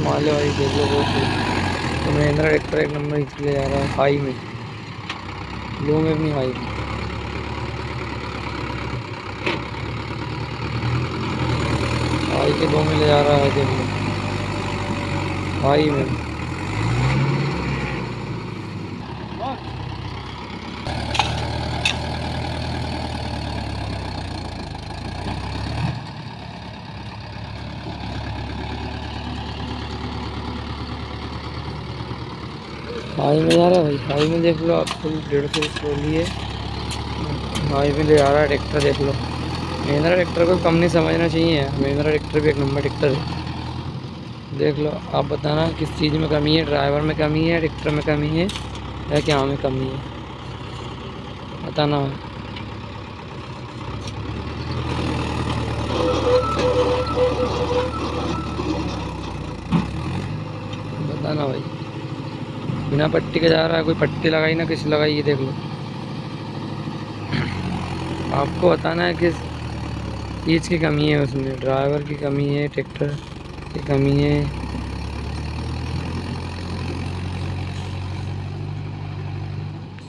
कमाल है भाई, देख लो बहुत सही। तो महिंद्रा ट्रैक्टर एक नंबर खींच ले जा रहा है हाई में, लो में अपनी हाई में। हाई के दो में ले जा रहा है, देख लो हाई में। हाई में जा रहा है भाई, हाई में देख लो आप, फुल 150 ट्रॉली है, हाई में ले जा रहा है ट्रैक्टर, देख लो। महिंद्रा ट्रैक्टर को कम नहीं समझना चाहिए, महिंद्रा ट्रैक्टर भी एक नंबर ट्रैक्टर है। देख लो, आप बताना किस चीज़ में कमी है, ड्राइवर में कमी है, ट्रैक्टर में कमी है, या क्या में कमी है, बताना भाई। बताना भाई। बिना पट्टी के जा रहा है, कोई पट्टी लगाई ना किसी लगाई, ये देख लो। आपको बताना है किस चीज़ की कमी है उसमें, ड्राइवर की कमी है, ट्रैक्टर की कमी है,